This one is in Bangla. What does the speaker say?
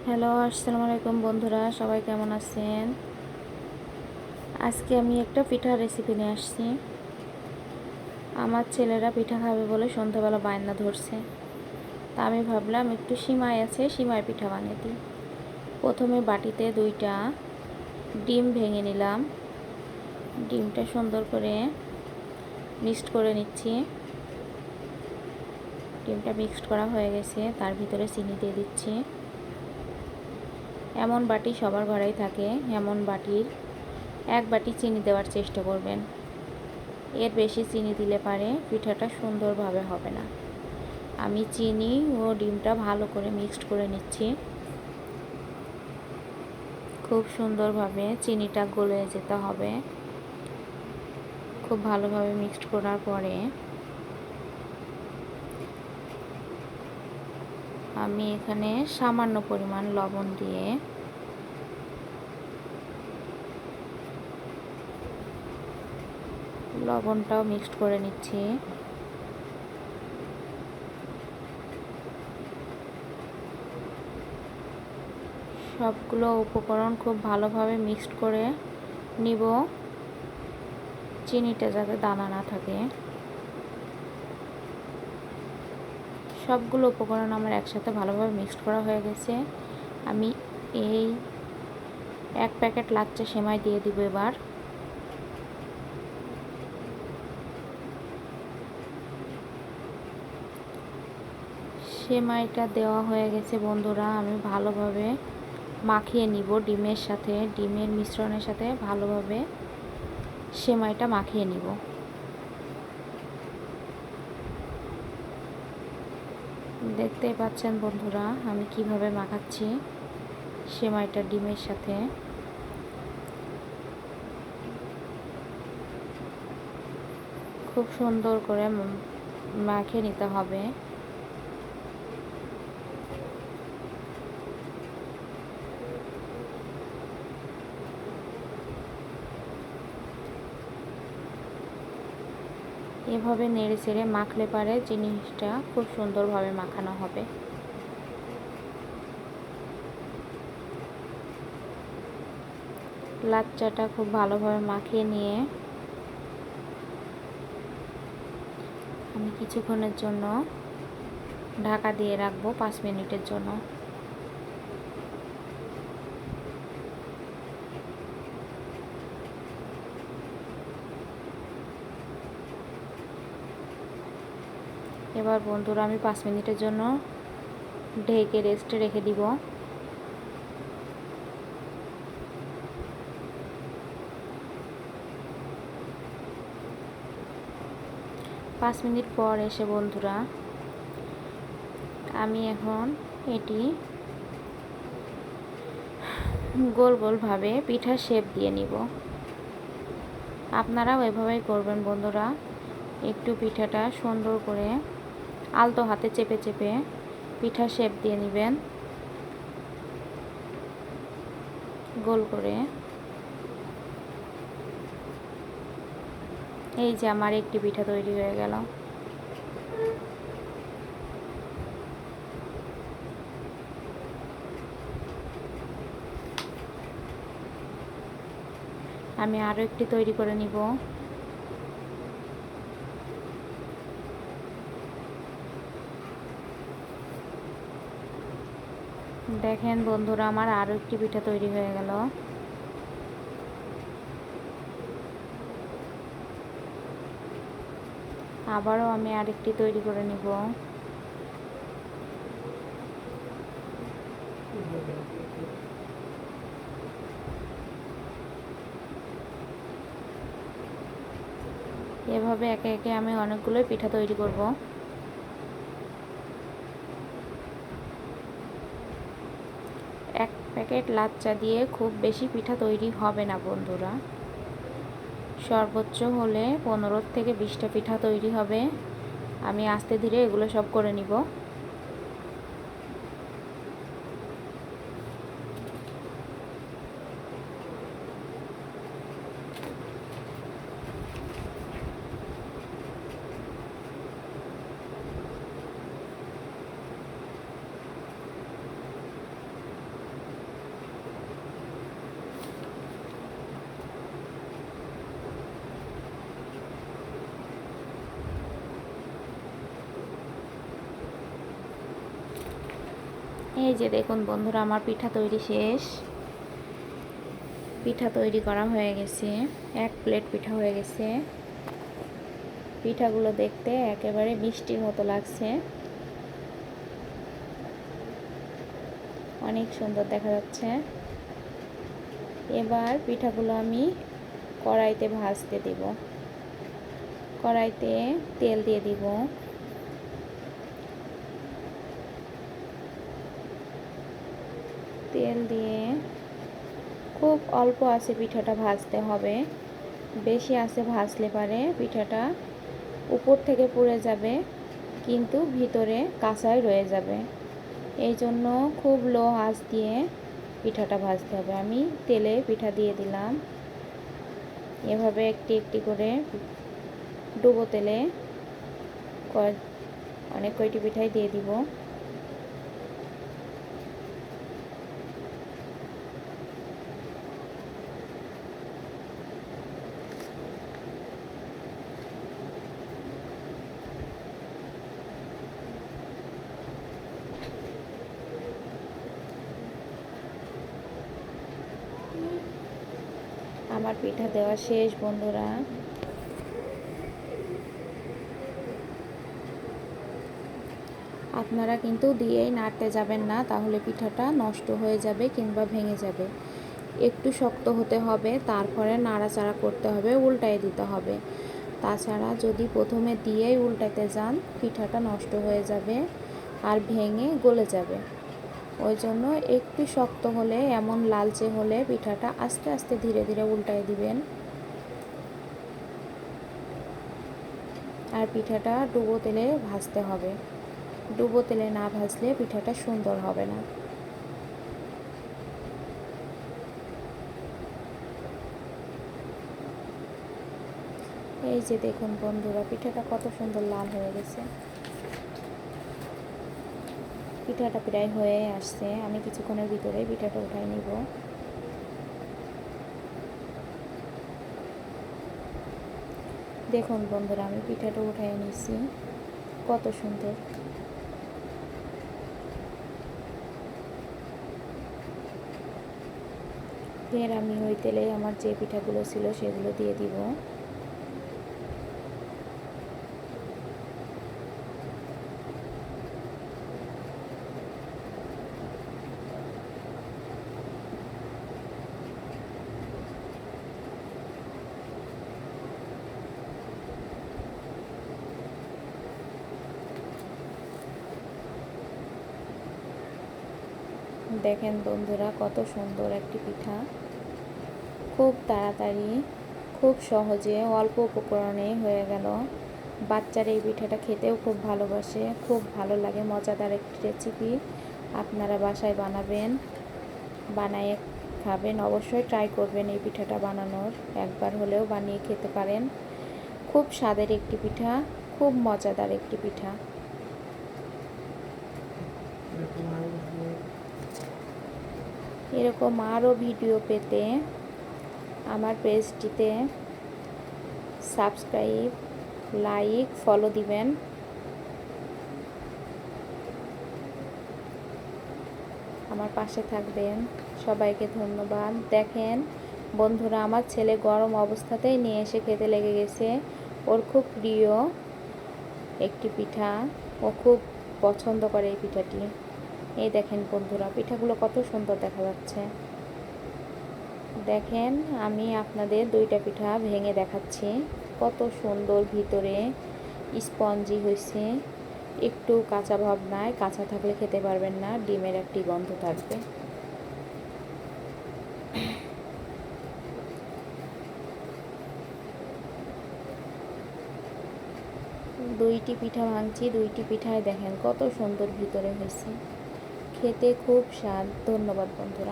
হ্যালো, আসসালামু আলাইকুম বন্ধুরা, সবাই কেমন আছেন? আজকে আমি একটা পিঠার রেসিপি নিয়ে আসছি। আমার ছেলেরা পিঠা খাবে বলে সন্ধ্যাবেলা বায়না ধরছে। তা আমি ভাবলাম একটু সিমাই আছে, সিমাই পিঠা বানিয়ে দিই। প্রথমে বাটিতে 2টা ডিম ভেঙে নিলাম। ডিমটা সুন্দর করে মিক্সড করে নিচ্ছি। ডিমটা মিক্সড করা হয়ে গেছে, তার ভিতরে চিনি দিয়ে দিচ্ছি। এমন বাটি সবার ঘরেই থাকে, এমন বাটির 1 বাটি চিনি দেওয়ার চেষ্টা করবেন। এর বেশি চিনি দিলে পারে পিঠাটা সুন্দরভাবে হবে না। আমি চিনি ও ডিমটা ভালো করে মিক্সড করে নিচ্ছি। খুব সুন্দরভাবে চিনিটা গলে যেতে হবে। খুব ভালোভাবে মিক্সড করার পরে আমি এখানে সামান্য পরিমাণ লবণ দিয়ে লবণটাও মিক্সড করে নিচ্ছি। সবগুলো উপকরণ খুব ভালোভাবে মিক্সড করে নিব, চিনিটা যাতে দানা না থাকে। সবগুলো উপকরণ আমার একসাথে ভালোভাবে মিক্সড করা হয়ে গেছে। আমি এই 1 প্যাকেট লাচ্চা সেমাই দিয়ে দিব এবার। সেমাইটা দেওয়া হয়ে গেছে বন্ধুরা, আমি ভালোভাবে মাখিয়ে নিব ডিমের সাথে, ডিমের মিশ্রণের সাথে ভালোভাবে সেমাইটা মাখিয়ে নিব। দেখতেই পাচ্ছেন বন্ধুরা আমি কিভাবে মাখাচ্ছি সেমাইটা ডিমের সাথে। খুব সুন্দর করে মাখিয়ে নিতে হবে। এভাবে নেড়ে চেড়ে মাখলে পারে জিনিসটা খুব সুন্দরভাবে মাখানো হবে। লাচ্চাটা খুব ভালোভাবে মাখিয়ে নিয়ে আমি কিছুক্ষণের জন্য ঢাকা দিয়ে রাখবো 5 মিনিটের জন্য। এবার বন্ধুরা আমি 5 মিনিটের জন্য ঢেকে রেস্টে রেখে দিব। 5 মিনিট পর এসে বন্ধুরা আমি এখন এটি গোল গোলভাবে পিঠার শেপ দিয়ে নিব। আপনারাও এভাবেই করবেন বন্ধুরা। একটু পিঠাটা সুন্দর করে আলতো হাতে চেপে চেপে পিঠার শেপ দিয়ে নেবেন গোল করে। এই যে আমার একটি পিঠা তৈরি হয়ে গেল। আমি আরও একটি তৈরি করে নিব। দেখেন বন্ধুরা আমার আরও একটি পিঠা তৈরি হয়ে গেল। আবারও আমি আরেকটি তৈরি করে নিব। এভাবে একে একে আমি অনেকগুলোই পিঠা তৈরি করব। এক প্যাকেট লাচ্চা দিয়ে খুব বেশি পিঠা তৈরি হবে না বন্ধুরা, সর্বোচ্চ হলে 15 থেকে 20টা পিঠা তৈরি হবে। আমি আস্তে ধীরে এগুলো সব করে নিব। এই যে দেখুন বন্ধুরা, আমার পিঠা তৈরি শেষ। পিঠা তৈরি করা হয়ে গেছে, 1 প্লেট পিঠা হয়ে গেছে। পিঠাগুলো দেখতে একেবারে মিষ্টির মতো লাগছে, অনেক সুন্দর দেখা যাচ্ছে। এবার পিঠাগুলো আমি কড়াইতে ভাজতে দেব। কড়াইতে তেল দিয়ে দিব। তেল দিয়ে খুব অল্প আছে পিঠাটা ভাজতে হবে, বেশি আছে ভাজলে পারে পিঠাটা উপর থেকে পুড়ে যাবে কিন্তু ভিতরে কাঁচাই রয়ে যাবে। এই জন্য খুব লো আঁচ দিয়ে পিঠাটা ভাজতে হবে। আমি তেলে পিঠা দিয়ে দিলাম, এভাবে একটি একটি করে ডুবো তেলে অনেক কয়টি পিঠাই দিয়ে দিব। আমার পিঠা দেওয়া শেষ বন্ধুরা। আপনারা কিন্তু দিয়েই নাড়তে যাবেন না, তাহলে পিঠাটা নষ্ট হয়ে যাবে কিংবা ভেঙে যাবে। একটু শক্ত হতে হবে, তারপরে নাড়াচাড়া করতে হবে, উল্টায় দিতে হবে। তাছাড়া যদি প্রথমে দিয়েই উল্টাতে যান পিঠাটা নষ্ট হয়ে যাবে আর ভেঙে গলে যাবে। ওই জন্য একটু শক্ত হলে, এমন লালচে হলে পিঠাটা আস্তে আস্তে ধীরে ধীরে উল্টায় দিবেন। আর পিঠাটা ডুবো তেলে ভাজতে হবে, ডুবো তেলে না ভাজলে পিঠাটা সুন্দর হবে না। এই যে দেখুন বন্ধুরা, পিঠাটা কত সুন্দর লাল হয়ে গেছে। পিঠাটা প্রায় হয়ে আসছে, আমি কিছুক্ষণের ভিতরে পিঠাটা উঠাই নিব। দেখুন বন্ধুরা, আমি পিঠাটা উঠাই নিয়েছি, কত সুন্দর। ফের আমি ওই তেলে আমার যে পিঠাগুলো ছিল সেগুলো দিয়ে দিব। দেখেন বন্ধুরা, কত সুন্দর একটি পিঠা, খুব তাড়াতাড়ি খুব সহজে অল্প উপকরণে হয়ে গেল। বাচ্চারা এই পিঠাটা খেতেও খুব ভালোবাসে, খুব ভালো লাগে, মজাদার একটি রেসিপি। আপনারা বাসায় বানাবেন, বানিয়ে খাবেন, অবশ্যই ট্রাই করবেন এই পিঠাটা বানানোর, একবার হলেও বানিয়ে খেতে পারেন। খুব স্বাদের একটি পিঠা, খুব মজাদার একটি পিঠা। এরকম আরও ভিডিও পেতে আমার পেজটিতে সাবস্ক্রাইব, লাইক, ফলো দিবেন। আমার পাশে থাকবেন। সবাইকে ধন্যবাদ। দেখেন বন্ধুরা, আমার ছেলে গরম অবস্থাতেই নিয়ে এসে খেতে লেগে গেছে। ওর খুব প্রিয় একটি পিঠা, ও খুব পছন্দ করে এই পিঠাটি। এই দেখেন বন্ধুরা, পিঠাগুলো কত সুন্দর দেখা যাচ্ছে। দেখেন আমি আপনাদের 2টা পিঠা ভেঙে দেখাচ্ছি, কত সুন্দর ভিতরে স্পঞ্জি হয়েছে, একটু কাঁচা ভাব নাই, কাঁচা থাকলে খেতে পারবেন না, ডিমের একটি গন্ধ থাকবে। দুইটি পিঠা ভাঙছি, 2টি পিঠায় দেখেন কত সুন্দর ভিতরে হয়েছে, খেতে খুব স্বাদ। ধন্যবাদ বন্ধুরা।